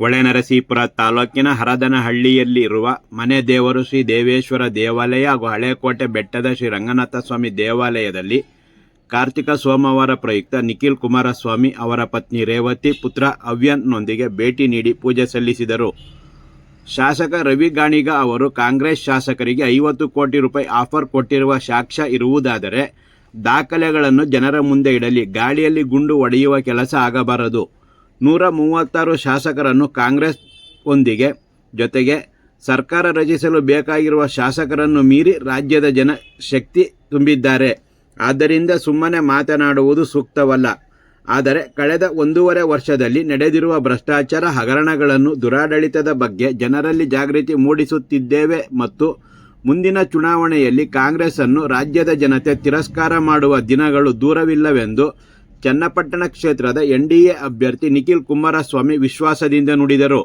ಹೊಳೆನರಸೀಪುರ ತಾಲೂಕಿನ ಹರದನಹಳ್ಳಿಯಲ್ಲಿರುವ ಮನೆ ದೇವರು ಶ್ರೀ ದೇವೇಶ್ವರ ದೇವಾಲಯ ಹಾಗೂ ಹಳೇಕೋಟೆ ಬೆಟ್ಟದ ಶ್ರೀ ರಂಗನಾಥಸ್ವಾಮಿ ದೇವಾಲಯದಲ್ಲಿ ಕಾರ್ತಿಕ ಸೋಮವಾರ ಪ್ರಯುಕ್ತ ನಿಖಿಲ್ ಕುಮಾರಸ್ವಾಮಿ ಅವರ ಪತ್ನಿ ರೇವತಿ ಪುತ್ರ ಅವ್ಯನ್ನೊಂದಿಗೆ ಭೇಟಿ ನೀಡಿ ಪೂಜೆ ಸಲ್ಲಿಸಿದರು. ಶಾಸಕ ರವಿ ಗಾಣಿಗ ಅವರು ಕಾಂಗ್ರೆಸ್ ಶಾಸಕರಿಗೆ 50 ಕೋಟಿ ರೂಪಾಯಿ ಆಫರ್ ಕೊಟ್ಟಿರುವ ಸಾಕ್ಷ್ಯ ಇರುವುದಾದರೆ ದಾಖಲೆಗಳನ್ನು ಜನರ ಮುಂದೆ ಇಡಲಿ, ಗಾಳಿಯಲ್ಲಿ ಗುಂಡು ಹೊಡೆಯುವ ಕೆಲಸ ಆಗಬಾರದು. 136 ಶಾಸಕರನ್ನು ಕಾಂಗ್ರೆಸ್ ಒಂದಿಗೆ ಜೊತೆಗೆ ಸರ್ಕಾರ ರಚಿಸಲು ಬೇಕಾಗಿರುವ ಶಾಸಕರನ್ನು ಮೀರಿ ರಾಜ್ಯದ ಜನ ಶಕ್ತಿ ತುಂಬಿದ್ದಾರೆ. ಆದ್ದರಿಂದ ಸುಮ್ಮನೆ ಮಾತನಾಡುವುದು ಸೂಕ್ತವಲ್ಲ. ಆದರೆ ಕಳೆದ 1.5 ವರ್ಷದಲ್ಲಿ ನಡೆದಿರುವ ಭ್ರಷ್ಟಾಚಾರ ಹಗರಣಗಳನ್ನು, ದುರಾಡಳಿತದ ಬಗ್ಗೆ ಜನರಲ್ಲಿ ಜಾಗೃತಿ ಮೂಡಿಸುತ್ತಿದ್ದೇವೆ ಮತ್ತು ಮುಂದಿನ ಚುನಾವಣೆಯಲ್ಲಿ ಕಾಂಗ್ರೆಸ್ ಅನ್ನು ರಾಜ್ಯದ ಜನತೆ ತಿರಸ್ಕಾರ ಮಾಡುವ ದಿನಗಳು ದೂರವಿಲ್ಲವೆಂದು ಚನ್ನಪಟ್ಟಣ ಕ್ಷೇತ್ರದ ಎನ್ಡಿಎ ಅಭ್ಯರ್ಥಿ ನಿಖಿಲ್ ಕುಮಾರಸ್ವಾಮಿ ವಿಶ್ವಾಸದಿಂದ ನುಡಿದರು.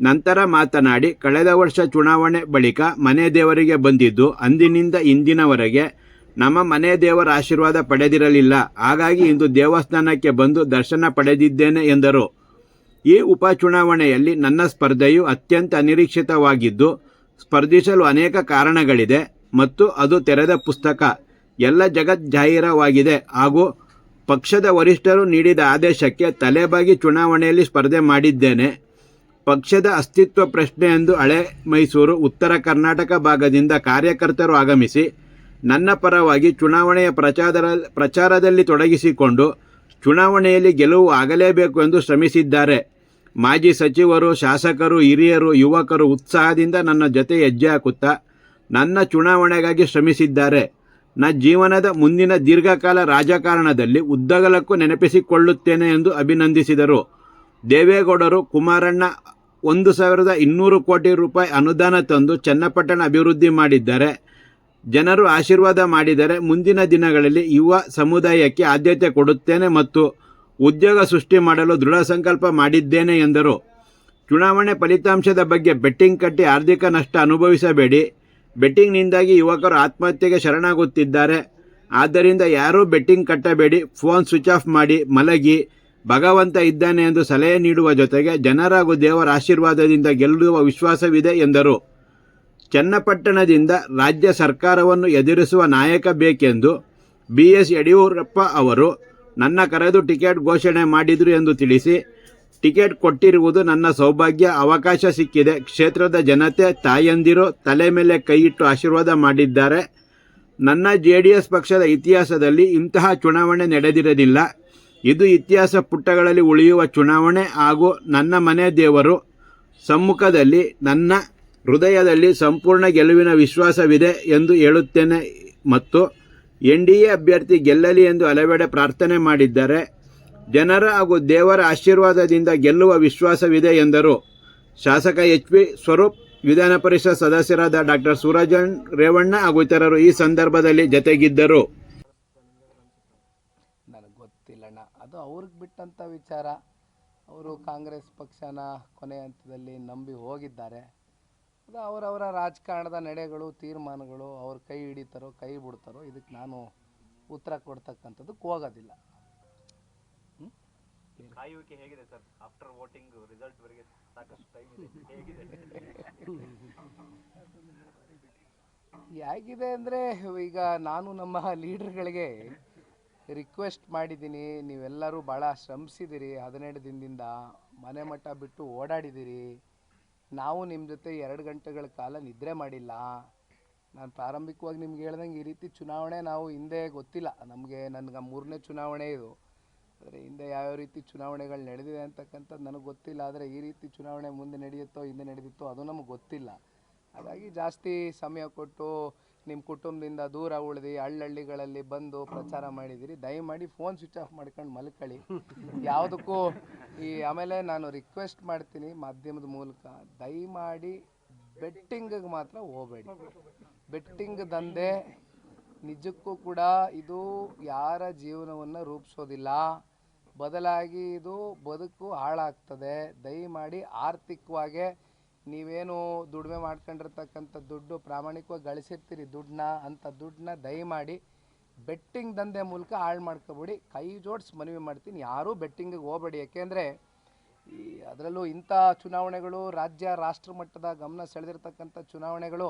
ನಂತರ ಮಾತನಾಡಿ, ಕಳೆದ ವರ್ಷ ಚುನಾವಣೆ ಬಳಿಕ ಮನೆ ದೇವರಿಗೆ ಬಂದಿದ್ದು ಅಂದಿನಿಂದ ಇಂದಿನವರೆಗೆ ನಮ್ಮ ಮನೆ ದೇವರ ಆಶೀರ್ವಾದ ಪಡೆದಿರಲಿಲ್ಲ. ಹಾಗಾಗಿ ಇಂದು ದೇವಸ್ಥಾನಕ್ಕೆ ಬಂದು ದರ್ಶನ ಪಡೆದಿದ್ದೇನೆ ಎಂದರು. ಈ ಉಪಚುನಾವಣೆಯಲ್ಲಿ ನನ್ನ ಸ್ಪರ್ಧೆಯು ಅತ್ಯಂತ ಅನಿರೀಕ್ಷಿತವಾಗಿದ್ದು ಸ್ಪರ್ಧಿಸಲು ಅನೇಕ ಕಾರಣಗಳಿದೆ ಮತ್ತು ಅದು ತೆರೆದ ಪುಸ್ತಕ, ಎಲ್ಲ ಜಗಜ್ಜಾಹೀರವಾಗಿದೆ ಹಾಗೂ ಪಕ್ಷದ ವರಿಷ್ಠರು ನೀಡಿದ ಆದೇಶಕ್ಕೆ ತಲೆಬಾಗಿ ಚುನಾವಣೆಯಲ್ಲಿ ಸ್ಪರ್ಧೆ ಮಾಡಿದ್ದೇನೆ. ಪಕ್ಷದ ಅಸ್ತಿತ್ವ ಪ್ರಶ್ನೆ ಎಂದು ಹಳೆ ಮೈಸೂರು, ಉತ್ತರ ಕರ್ನಾಟಕ ಭಾಗದಿಂದ ಕಾರ್ಯಕರ್ತರು ಆಗಮಿಸಿ ನನ್ನ ಪರವಾಗಿ ಚುನಾವಣೆಯ ಪ್ರಚಾರದಲ್ಲಿ ತೊಡಗಿಸಿಕೊಂಡು ಚುನಾವಣೆಯಲ್ಲಿ ಗೆಲುವು ಆಗಲೇಬೇಕು ಎಂದು ಶ್ರಮಿಸಿದ್ದಾರೆ. ಮಾಜಿ ಸಚಿವರು, ಶಾಸಕರು, ಹಿರಿಯರು, ಯುವಕರು ಉತ್ಸಾಹದಿಂದ ನನ್ನ ಜೊತೆ ಹೆಜ್ಜೆ ಹಾಕುತ್ತಾ ನನ್ನ ಚುನಾವಣೆಗಾಗಿ ಶ್ರಮಿಸಿದ್ದಾರೆ. ನನ್ನ ಜೀವನದ ಮುಂದಿನ ದೀರ್ಘಕಾಲ ರಾಜಕಾರಣದಲ್ಲಿ ಉದ್ದಗಲಕ್ಕೂ ನೆನಪಿಸಿಕೊಳ್ಳುತ್ತೇನೆ ಎಂದು ಅಭಿನಂದಿಸಿದರು. ದೇವೇಗೌಡರು ಕುಮಾರಣ್ಣ 1200 ಕೋಟಿ ರೂಪಾಯಿ ಅನುದಾನ ತಂದು ಚನ್ನಪಟ್ಟಣ ಅಭಿವೃದ್ಧಿ ಮಾಡಿದ್ದಾರೆ. ಜನರು ಆಶೀರ್ವಾದ ಮಾಡಿದರೆ ಮುಂದಿನ ದಿನಗಳಲ್ಲಿ ಯುವ ಸಮುದಾಯಕ್ಕೆ ಆದ್ಯತೆ ಕೊಡುತ್ತೇನೆ ಮತ್ತು ಉದ್ಯೋಗ ಸೃಷ್ಟಿ ಮಾಡಲು ದೃಢ ಸಂಕಲ್ಪ ಮಾಡಿದ್ದೇನೆ ಎಂದರು. ಚುನಾವಣೆ ಫಲಿತಾಂಶದ ಬಗ್ಗೆ ಬೆಟ್ಟಿಂಗ್ ಕಟ್ಟಿ ಆರ್ಥಿಕ ನಷ್ಟ ಅನುಭವಿಸಬೇಡಿ. ಬೆಟ್ಟಿಂಗ್ನಿಂದಾಗಿ ಯುವಕರು ಆತ್ಮಹತ್ಯೆಗೆ ಶರಣಾಗುತ್ತಿದ್ದಾರೆ. ಆದ್ದರಿಂದ ಯಾರೂ ಬೆಟ್ಟಿಂಗ್ ಕಟ್ಟಬೇಡಿ. ಫೋನ್ ಸ್ವಿಚ್ ಆಫ್ ಮಾಡಿ ಮಲಗಿ, ಭಗವಂತ ಇದ್ದಾನೆ ಎಂದು ಸಲಹೆ ನೀಡುವ ಜೊತೆಗೆ ಜನರ ಹಾಗೂ ದೇವರ ಆಶೀರ್ವಾದದಿಂದ ಗೆಲ್ಲುವ ವಿಶ್ವಾಸವಿದೆ ಎಂದರು. ಚನ್ನಪಟ್ಟಣದಿಂದ ರಾಜ್ಯ ಸರ್ಕಾರವನ್ನು ಎದುರಿಸುವ ನಾಯಕ ಬೇಕೆಂದು BS ಯಡಿಯೂರಪ್ಪ ಅವರು ನನ್ನ ಕರೆದು ಟಿಕೆಟ್ ಘೋಷಣೆ ಮಾಡಿದರು ಎಂದು ತಿಳಿಸಿ, ಟಿಕೆಟ್ ಕೊಟ್ಟಿರುವುದು ನನ್ನ ಸೌಭಾಗ್ಯ, ಅವಕಾಶ ಸಿಕ್ಕಿದೆ. ಕ್ಷೇತ್ರದ ಜನತೆ, ತಾಯಂದಿರು ತಲೆ ಮೇಲೆ ಕೈಯಿಟ್ಟು ಆಶೀರ್ವಾದ ಮಾಡಿದ್ದಾರೆ. ನನ್ನ JDS ಪಕ್ಷದ ಇತಿಹಾಸದಲ್ಲಿ ಇಂತಹ ಚುನಾವಣೆ ನಡೆದಿರಲಿಲ್ಲ. ಇದು ಇತಿಹಾಸ ಪುಟಗಳಲ್ಲಿ ಉಳಿಯುವ ಚುನಾವಣೆ ಹಾಗೂ ನನ್ನ ಮನೆ ದೇವರು ಸಮ್ಮುಖದಲ್ಲಿ ನನ್ನ ಹೃದಯದಲ್ಲಿ ಸಂಪೂರ್ಣ ಗೆಲುವಿನ ವಿಶ್ವಾಸವಿದೆ ಎಂದು ಹೇಳುತ್ತೇನೆ ಮತ್ತು NDA ಅಭ್ಯರ್ಥಿ ಗೆಲ್ಲಲಿ ಎಂದು ಹಲವೆಡೆ ಪ್ರಾರ್ಥನೆ ಮಾಡಿದ್ದಾರೆ. ಜನರ ಹಾಗೂ ದೇವರ ಆಶೀರ್ವಾದದಿಂದ ಗೆಲ್ಲುವ ವಿಶ್ವಾಸವಿದೆ ಎಂದರು. ಶಾಸಕ HP ಸ್ವರೂಪ್, ವಿಧಾನ ಪರಿಷತ್ ಸದಸ್ಯರಾದ ಡಾ ಸೂರಜನ್ ರೇವಣ್ಣ ಹಾಗೂ ಇತರರು ಈ ಸಂದರ್ಭದಲ್ಲಿ ಜತೆಗಿದ್ದರು. ನನಗೆ ಗೊತ್ತಿಲ್ಲಣ್ಣ, ಅದು ಅವ್ರಿಗೆ ಬಿಟ್ಟಂಥ ವಿಚಾರ. ಅವರು ಕಾಂಗ್ರೆಸ್ ಪಕ್ಷನ ಕೊನೆ ಹಂತದಲ್ಲಿ ನಂಬಿ ಹೋಗಿದ್ದಾರೆ. ಅದು ಅವರವರ ರಾಜಕಾರಣದ ನಡೆಗಳು, ತೀರ್ಮಾನಗಳು. ಅವ್ರು ಕೈ ಹಿಡಿತಾರೋ ಕೈ ಬಿಡ್ತಾರೋ ಇದಕ್ಕೆ ನಾನು ಉತ್ತರ ಕೊಡ್ತಕ್ಕಂಥದ್ದಕ್ಕೆ ಹೋಗೋದಿಲ್ಲ. ಕಾಯುವಿಕೆ ಹೇಗಿದೆ ಸರ್? ಆಫ್ಟರ್ ವೋಟಿಂಗ್ ರಿಸಲ್ಟ್ ವರೆಗೆ ಸಾಕಷ್ಟು ಟೈಮ್ ಇದೆ, ಹೇಗಿದೆ? ಹೇಗಿದೆ ಅಂದರೆ, ಈಗ ನಾನು ನಮ್ಮ ಲೀಡರ್ಗಳಿಗೆ ರಿಕ್ವೆಸ್ಟ್ ಮಾಡಿದ್ದೀನಿ. ನೀವೆಲ್ಲರೂ ಭಾಳ ಶ್ರಮಿಸಿದ್ದೀರಿ, 12 ದಿನದಿಂದ ಮನೆ ಮಠ ಬಿಟ್ಟು ಓಡಾಡಿದ್ದೀರಿ. ನಾವು ನಿಮ್ಮ ಜೊತೆ 2 ಗಂಟೆಗಳ ಕಾಲ ನಿದ್ರೆ ಮಾಡಿಲ್ಲ. ನಾನು ಪ್ರಾರಂಭಿಕವಾಗಿ ನಿಮ್ಗೆ ಹೇಳ್ದಂಗೆ ಈ ರೀತಿ ಚುನಾವಣೆ ನಾವು ಹಿಂದೆ ಗೊತ್ತಿಲ್ಲ ನಮಗೆ. ನನಗೆ 3ನೇ ಚುನಾವಣೆ ಇದು. ಆದರೆ ಹಿಂದೆ ಯಾವ್ಯಾವ ರೀತಿ ಚುನಾವಣೆಗಳು ನಡೆದಿದೆ ಅಂತಕ್ಕಂಥದ್ದು ನನಗೆ ಗೊತ್ತಿಲ್ಲ. ಆದರೆ ಈ ರೀತಿ ಚುನಾವಣೆ ಮುಂದೆ ನಡೆಯುತ್ತೋ ಹಿಂದೆ ನಡೆದಿತ್ತೋ ಅದು ನಮಗೆ ಗೊತ್ತಿಲ್ಲ. ಹಾಗಾಗಿ ಜಾಸ್ತಿ ಸಮಯ ಕೊಟ್ಟು ನಿಮ್ಮ ಕುಟುಂಬದಿಂದ ದೂರ ಉಳಿದು ಹಳ್ಳಿಗಳಲ್ಲಿ ಬಂದು ಪ್ರಚಾರ ಮಾಡಿದ್ದೀರಿ. ದಯಮಾಡಿ ಫೋನ್ ಸ್ವಿಚ್ ಆಫ್ ಮಾಡ್ಕೊಂಡು ಮಲ್ಕೊಳ್ಳಿ. ಯಾವುದಕ್ಕೂ ಆಮೇಲೆ ನಾನು ರಿಕ್ವೆಸ್ಟ್ ಮಾಡ್ತೀನಿ ಮಾಧ್ಯಮದ ಮೂಲಕ, ದಯಮಾಡಿ ಬೆಟ್ಟಿಂಗಿಗೆ ಮಾತ್ರ ಹೋಗಬೇಡಿ. ಬೆಟ್ಟಿಂಗ್ ದಂಧೆ ನಿಜಕ್ಕೂ ಕೂಡ ಇದು ಯಾರ ಜೀವನವನ್ನು ರೂಪಿಸೋದಿಲ್ಲ, ಬದಲಾಗಿ ಇದು ಬದುಕು ಹಾಳಾಗ್ತದೆ. ದಯಮಾಡಿ ಆರ್ಥಿಕವಾಗಿ ನೀವೇನು ದುಡಿಮೆ ಮಾಡ್ಕೊಂಡಿರ್ತಕ್ಕಂಥ ದುಡ್ಡು ಪ್ರಾಮಾಣಿಕವಾಗಿ ಗಳಿಸಿರ್ತೀರಿ ದುಡ್ಡನ್ನ, ಅಂಥ ದುಡ್ಡನ್ನ ದಯಮಾಡಿ ಬೆಟ್ಟಿಂಗ್ ದಂಧೆ ಮೂಲಕ ಹಾಳು ಮಾಡ್ಕೊಬೇಡಿ. ಕೈ ಜೋಡಿಸಿ ಮನವಿ ಮಾಡ್ತೀನಿ, ಯಾರೂ ಬೆಟ್ಟಿಂಗಿಗೆ ಹೋಗಬೇಡಿ. ಯಾಕೆಂದರೆ ಅದರಲ್ಲೂ ಇಂಥ ಚುನಾವಣೆಗಳು ರಾಜ್ಯ ರಾಷ್ಟ್ರ ಮಟ್ಟದ ಗಮನ ಸೆಳೆದಿರ್ತಕ್ಕಂಥ ಚುನಾವಣೆಗಳು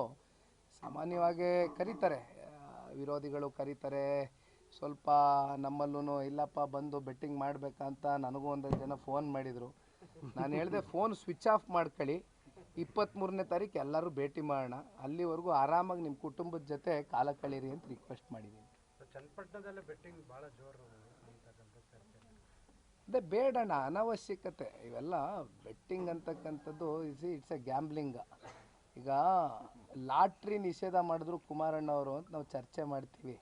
ಸಾಮಾನ್ಯವಾಗಿ ಕರೀತಾರೆ, ವಿರೋಧಿಗಳು ಕರೀತಾರೆ. ಸ್ವಲ್ಪ ನಮ್ಮಲ್ಲೂ ಇಲ್ಲಪ್ಪ ಬಂದು ಬೆಟ್ಟಿಂಗ್ ಮಾಡಬೇಕಂತ ನನಗೂ ಒಂದಷ್ಟು ಜನ ಫೋನ್ ಮಾಡಿದರು. ನಾನು ಹೇಳಿದೆ ಫೋನ್ ಸ್ವಿಚ್ ಆಫ್ ಮಾಡ್ಕೊಳ್ಳಿ, 23ನೇ ತಾರೀಕು ಎಲ್ಲರೂ ಭೇಟಿ ಮಾಡೋಣ, ಅಲ್ಲಿವರೆಗೂ ಆರಾಮಾಗಿ ನಿಮ್ಮ ಕುಟುಂಬದ ಜೊತೆ ಕಾಲ ಕಳೀರಿ ಅಂತ ರಿಕ್ವೆಸ್ಟ್ ಮಾಡಿದ್ದೀನಿ. ಚನ್ನಪಟ್ಟಣದಲ್ಲೇ ಬೆಟ್ಟಿಂಗ್ ಭಾಳ ಜೋರು ಅದೇ ಬೇಡಣ್ಣ, ಅನವಶ್ಯಕತೆ ಇವೆಲ್ಲ. ಬೆಟ್ಟಿಂಗ್ ಅಂತಕ್ಕಂಥದ್ದು ಇಟ್ಸ್ ಎ ಗ್ಯಾಂಬ್ಲಿಂಗ್. ಈಗ ಲಾಟ್ರಿ ನಿಷೇಧ ಮಾಡಿದ್ರು ಕುಮಾರಣ್ಣವರು ಅಂತ ನಾವು ಚರ್ಚೆ ಮಾಡ್ತೀವಿ,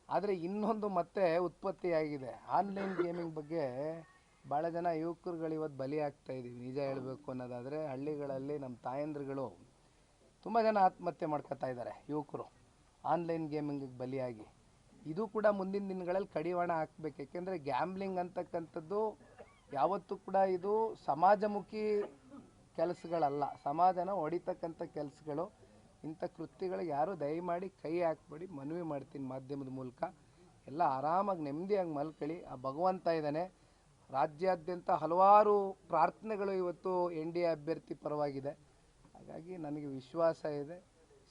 ಆದರೆ ಇನ್ನೊಂದು ಮತ್ತೆ ಉತ್ಪತ್ತಿಯಾಗಿದೆ ಆನ್ಲೈನ್ ಗೇಮಿಂಗ್ ಬಗ್ಗೆ. ಭಾಳ ಜನ ಯುವಕರುಗಳು ಇವತ್ತು ಬಲಿ ಆಗ್ತಾ ಇದ್ದೀವಿ. ನಿಜ ಹೇಳಬೇಕು ಅನ್ನೋದಾದರೆ ಹಳ್ಳಿಗಳಲ್ಲಿ ನಮ್ಮ ತಾಯಂದ್ರುಗಳು ತುಂಬ ಜನ ಆತ್ಮಹತ್ಯೆ ಮಾಡ್ಕೊತಾ ಇದ್ದಾರೆ ಯುವಕರು ಆನ್ಲೈನ್ ಗೇಮಿಂಗಿಗೆ ಬಲಿಯಾಗಿ. ಇದು ಕೂಡ ಮುಂದಿನ ದಿನಗಳಲ್ಲಿ ಕಡಿವಾಣ ಹಾಕಬೇಕು. ಏಕೆಂದರೆ ಗ್ಯಾಮ್ಲಿಂಗ್ ಅಂತಕ್ಕಂಥದ್ದು ಯಾವತ್ತೂ ಕೂಡ ಇದು ಸಮಾಜಮುಖಿ ಕೆಲಸಗಳಲ್ಲ, ಸಮಾಜನ ಹೊಡಿತಕ್ಕಂಥ ಕೆಲಸಗಳು. ಇಂಥ ಕೃತ್ಯಗಳಿಗೆ ಯಾರೂ ದಯಮಾಡಿ ಕೈ ಹಾಕ್ಬೇಡಿ, ಮನವಿ ಮಾಡ್ತೀನಿ ಮಾಧ್ಯಮದ ಮೂಲಕ. ಎಲ್ಲ ಆರಾಮಾಗಿ ನೆಮ್ಮದಿಯಾಗಿ ಮಲ್ಕೊಳ್ಳಿ. ಆ ಭಗವಂತ ಇದ್ದಾನೆ. ರಾಜ್ಯಾದ್ಯಂತ ಹಲವಾರು ಪ್ರಾರ್ಥನೆಗಳು ಇವತ್ತು NDA ಅಭ್ಯರ್ಥಿ ಪರವಾಗಿದೆ. ಹಾಗಾಗಿ ನನಗೆ ವಿಶ್ವಾಸ ಇದೆ,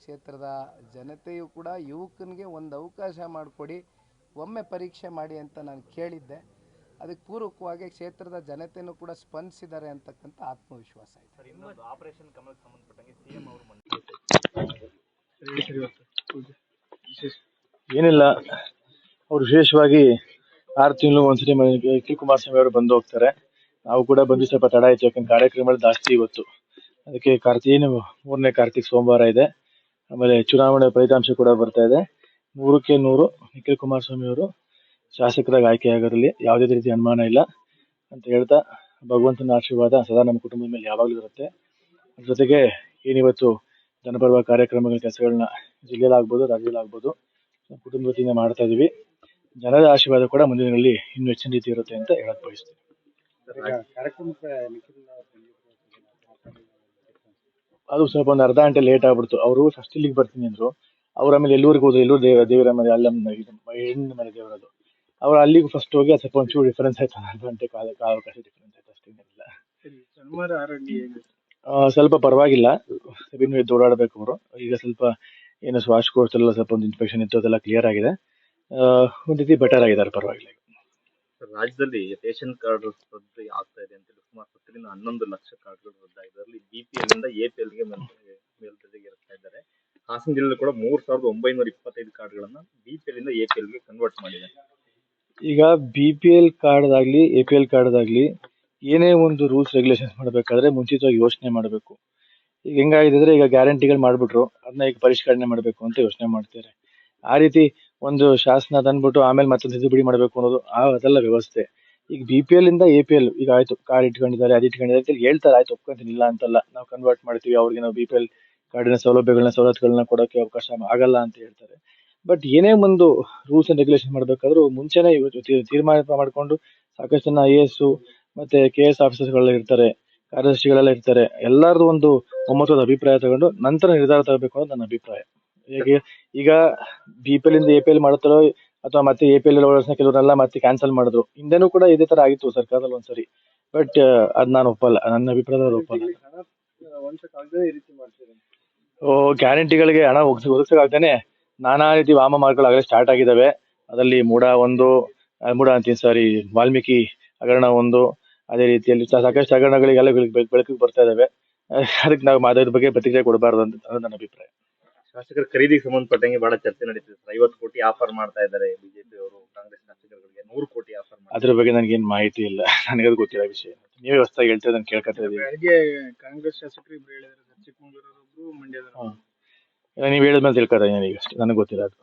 ಕ್ಷೇತ್ರದ ಜನತೆಯು ಕೂಡ ಯುವಕನಿಗೆ ಒಂದು ಅವಕಾಶ ಮಾಡಿಕೊಡಿ, ಒಮ್ಮೆ ಪರೀಕ್ಷೆ ಮಾಡಿ ಅಂತ ನಾನು ಕೇಳಿದ್ದೆ. ಅದಕ್ಕೆ ಪೂರಕವಾಗಿ ಕ್ಷೇತ್ರದ ಜನತೆಯೂ ಕೂಡ ಸ್ಪಂದಿಸಿದ್ದಾರೆ ಅಂತಕ್ಕಂಥ ಆತ್ಮವಿಶ್ವಾಸ ಇದೆ. ಸರ್, ಇನ್ನೊಂದು ಆಪರೇಷನ್ ಕಮಲಕ್ಕೆ ಸಂಬಂಧಪಟ್ಟಂಗೆ CM ಅವರು ಏನಿಲ್ಲ, ಅವರು ವಿಶೇಷವಾಗಿ 6 ತಿಂಗಳು ಒಂದ್ಸರಿ ನಿಖಿಲ್ ಕುಮಾರಸ್ವಾಮಿ ಅವರು ಬಂದು ಹೋಗ್ತಾರೆ. ನಾವು ಕೂಡ ಬಂದು ಸ್ವಲ್ಪ ತಡ ಆಯ್ತು, ಯಾಕಂದ್ರೆ ಕಾರ್ಯಕ್ರಮಗಳು ಜಾಸ್ತಿ ಇವತ್ತು. ಅದಕ್ಕೆ ಮೂರನೇ ಕಾರ್ತಿಕ್ ಸೋಮವಾರ ಇದೆ. ಆಮೇಲೆ ಚುನಾವಣೆ ಫಲಿತಾಂಶ ಕೂಡ ಬರ್ತಾ ಇದೆ. 100ಕ್ಕೆ 100 ನಿಖಿಲ್ ಕುಮಾರಸ್ವಾಮಿ ಅವರು ಶಾಸಕರಾಗಿ ಆಯ್ಕೆ ಆಗೋದ್ರಲ್ಲಿ ಯಾವುದೇ ರೀತಿ ಅನುಮಾನ ಇಲ್ಲ ಅಂತ ಹೇಳ್ತಾ, ಭಗವಂತನ ಆಶೀರ್ವಾದ ಸದಾ ನಮ್ಮ ಕುಟುಂಬದ ಮೇಲೆ ಯಾವಾಗಲೂ ಇರುತ್ತೆ. ಅದ್ರ ಜೊತೆಗೆ ಏನಿವತ್ತು ಜನಪರವಾದ ಕಾರ್ಯಕ್ರಮಗಳ ಕೆಲಸಗಳನ್ನ ಜಿಲ್ಲೆಲಾಗ್ಬೋದು ರಾಜ್ಯದಲ್ಲಾಗ್ಬೋದು ನಮ್ಮ ಕುಟುಂಬ ವತಿಯಿಂದ ಮಾಡ್ತಾ ಇದೀವಿ. ಜನರ ಆಶೀರ್ವಾದ ಕೂಡ ಮುಂದಿನ ದಿನಗಳಲ್ಲಿ ಇನ್ನೂ ಹೆಚ್ಚಿನ ರೀತಿ ಇರುತ್ತೆ ಅಂತ ಹೇಳಕ್ ಬಯಸ್ತೀನಿ. ಅದು ಸ್ವಲ್ಪ ಒಂದು ಅರ್ಧ ಗಂಟೆ ಲೇಟ್ ಆಗ್ಬಿಡ್ತು. ಅವರು ಫಸ್ಟ್ ಇಲ್ಲಿಗೆ ಬರ್ತೀನಿ ಅಂದ್ರು, ಅವ್ರ ಆಮೇಲೆ ಎಲ್ಲೂರಿಗೆ ಹೋದ್ರು. ಎಲ್ಲೂರು ದೇವರ ಮನೆ ಅಲ್ಲ, ಹೆಣ್ಣಿನ ಮನೆ ದೇವರದು. ಅವ್ರು ಅಲ್ಲಿಗೂ ಫಸ್ಟ್ ಹೋಗಿ ಅದು ಸ್ವಲ್ಪ ಒಂಚೂರು ಡಿಫರೆನ್ಸ್ ಆಯ್ತು, ಅರ್ಧ ಗಂಟೆ ಕಾಲಾವಕಾಶ ಡಿಫರೆನ್ಸ್ ಆಯ್ತು, ಅಷ್ಟೇನಿಲ್ಲ. ಸ್ವಲ್ಪ ಪರವಾಗಿಲ್ಲ, ಇನ್ನು ಎದ್ದು ಓಡಾಡಬೇಕು ಅವರು. ಈಗ ಸ್ವಲ್ಪ ಏನು ಶ್ವಾಸಕೋಶ ಎಲ್ಲ ಸ್ವಲ್ಪ ಒಂದು ಇನ್ಫೆಕ್ಷನ್ ಇತ್ತು, ಅದೆಲ್ಲ ಕ್ಲಿಯರ್ ಆಗಿದೆ. ಒಂದ್ ರೀತಿ ಬೆಟರ್ ಆಗಿದ್ದಾರೆ, ಪರವಾಗಿಲ್ಲ. ಸರ್, ರಾಜ್ಯದಲ್ಲಿ ರೇಷನ್ ಕಾರ್ಡ್ ರದ್ದು ಆಗ್ತಾ ಇದೆ ಅಂತ ಸುಮಾರು 10ರಿಂದ 11 ಲಕ್ಷ ಕಾರ್ಡ್ಗಳು ರದ್ದಾಗಿದೆ. ಅದರಲ್ಲಿ BPL ಇಂದ APL ಗೆ ಮೇಲ್ದರ್ಜೆಗೆ ಇರ್ತಾ ಇದ್ದಾರೆ. ಹಾಸನ ಜಿಲ್ಲೆಯಲ್ಲಿ ಕೂಡ 3925 ಕಾರ್ಡ್ಗಳನ್ನ BPL ಇಂದ APL ಗೆ ಕನ್ವರ್ಟ್ ಮಾಡಿದೆ. ಈಗ BPL ಕಾರ್ಡ್ ಆಗ್ಲಿ APL ಕಾರ್ಡ್ ಆಗ್ಲಿ ಏನೇ ಒಂದು ರೂಲ್ಸ್ ರೆಗ್ಯುಲೇಷನ್ಸ್ ಮಾಡ್ಬೇಕಾದ್ರೆ ಮುಂಚಿತವಾಗಿ ಯೋಚನೆ ಮಾಡಬೇಕು. ಈಗ ಹೆಂಗಾಗಿದೆ, ಈಗ ಗ್ಯಾರಂಟಿಗಳು ಮಾಡ್ಬಿಟ್ರು, ಅದನ್ನ ಈಗ ಪರಿಷ್ಕರಣೆ ಮಾಡಬೇಕು ಅಂತ ಯೋಚನೆ ಮಾಡ್ತಾರೆ. ಆ ರೀತಿ ಒಂದು ಶಾಸನ ತಂದ್ಬಿಟ್ಟು ಆಮೇಲೆ ಮತ್ತೊಂದು ತಿದ್ದುಪಡಿ ಮಾಡಬೇಕು ಅನ್ನೋದು ಅದೆಲ್ಲ ವ್ಯವಸ್ಥೆ. ಈಗ BPL ಇಂದ APL ಈಗ ಆಯ್ತು, ಕಾರ್ಡ್ ಇಟ್ಕೊಂಡಿದ್ದಾರೆ, ಅದು ಇಟ್ಕೊಂಡಿದ್ದಾರೆ ಅಂತ ಹೇಳ್ತಾರೆ, ಆಯ್ತು ಒಪ್ಕೊಂತೀನಿ, ಇಲ್ಲ ಅಂತಲ್ಲ. ನಾವು ಕನ್ವರ್ಟ್ ಮಾಡ್ತೀವಿ, ಅವ್ರಿಗೆ ನಾವು BPL ಕಾರ್ಡಿನ ಸವಲತ್ತುಗಳನ್ನ ಕೊಡೋಕೆ ಅವಕಾಶ ಆಗಲ್ಲ ಅಂತ ಹೇಳ್ತಾರೆ. ಬಟ್ ಏನೇ ಒಂದು ರೂಲ್ಸ್ ಅಂಡ್ ರೆಗ್ಯುಲೇಷನ್ ಮಾಡ್ಬೇಕಾದ್ರೂ ಮುಂಚೆನೆ ತೀರ್ಮಾನ ಮಾಡ್ಕೊಂಡು ಸಾಕಷ್ಟು ಜನ IAS ಮತ್ತೆ KS ಆಫೀಸರ್ಗಳೆಲ್ಲ ಇರ್ತಾರೆ, ಕಾರ್ಯದರ್ಶಿಗಳೆಲ್ಲ ಇರ್ತಾರೆ. ಎಲ್ಲರದು ಒಂದು ಒಮ್ಮತದ ಅಭಿಪ್ರಾಯ ತಗೊಂಡು ನಂತರ ನಿರ್ಧಾರ ತಗೋಬೇಕು ಅನ್ನೋದು ನನ್ನ ಅಭಿಪ್ರಾಯ. ಈಗ BPL ಇಂದ APL ಮಾಡ್ತಾರೋ ಅಥವಾ ಮತ್ತೆ APL ಕೆಲವರೆಲ್ಲ ಮತ್ತೆ ಕ್ಯಾನ್ಸಲ್ ಮಾಡಿದ್ರು. ಹಿಂದೆನೂ ಕೂಡ ಇದೇ ತರ ಆಗಿತ್ತು ಸರ್ಕಾರದಲ್ಲಿ ಒಂದ್ಸರಿ. ಬಟ್ ಅದ್ ನಾನು ಒಪ್ಪಲ್ಲ, ನನ್ನ ಅಭಿಪ್ರಾಯದಲ್ಲಿ ಒಪ್ಪಲ್ಲ. ಗ್ಯಾರಂಟಿಗಳಿಗೆ ಹಣ ಒದಗಿಸಕ್ಕಾಗ್ದೇನೆ ನಾನಾ ರೀತಿ ವಾಮಮಾರ್ಗಗಳು ಸ್ಟಾರ್ಟ್ ಆಗಿದಾವೆ. ಅದರಲ್ಲಿ ಮೂಡ ಅಂತೀನಿ, ಸಾರಿ, ವಾಲ್ಮೀಕಿ ಹಗರಣ ಒಂದು, ಅದೇ ರೀತಿಯಲ್ಲಿ ಸಾಕಷ್ಟು ಹಗರಣಗಳಿಗೆಲ್ಲ ಬೆಳಕಿಗೆ ಬರ್ತಾ ಇದಾವೆ. ಅದಕ್ಕೆ ನಾವು ಅದ್ರ ಬಗ್ಗೆ ಪ್ರತಿಕ್ರಿಯೆ ಕೊಡಬಾರ್ದು ಅಂತ ನನ್ನ ಅಭಿಪ್ರಾಯ. ಶಾಸಕರ ಖರೀದಿಗೆ ಸಂಬಂಧಪಟ್ಟಂಗೆ ಬಹಳ ಚರ್ಚೆ ನಡೀತಿದೆ. 50 ಕೋಟಿ ಆಫರ್ ಮಾಡ್ತಾ ಇದ್ದಾರೆ ಬಿಜೆಪಿ ಅವರು ಕಾಂಗ್ರೆಸ್ ಶಾಸಕರಿಗೆ 100 ಕೋಟಿ ಆಫರ್. ಅದ್ರ ಬಗ್ಗೆ ನನಗೇನು ಮಾಹಿತಿ ಇಲ್ಲ, ನನಗದು ಗೊತ್ತಿರೋ ವಿಷಯ. ನೀವೇ ಹೊಸದಾಗಿ ಹೇಳ್ತಾ ನಾನು ಕೇಳ್ಕೊತಾ ಇದ್ದೀವಿ. ಕಾಂಗ್ರೆಸ್ ಶಾಸಕರು ಇಬ್ರು ಹೇಳಿದ್ದಾರೆ, ಚಿಕ್ಕಮಗಳೂರೊಬ್ರು, ಮಂಡ್ಯದವರು. ನೀವ್ ಹೇಳಿದ್ಮೇಲೆ ತಿಳ್ಕೊತಾ ನನಗೆ ಅಷ್ಟೇ, ನನಗೆ ಗೊತ್ತಿಲ್ಲ ಅದು.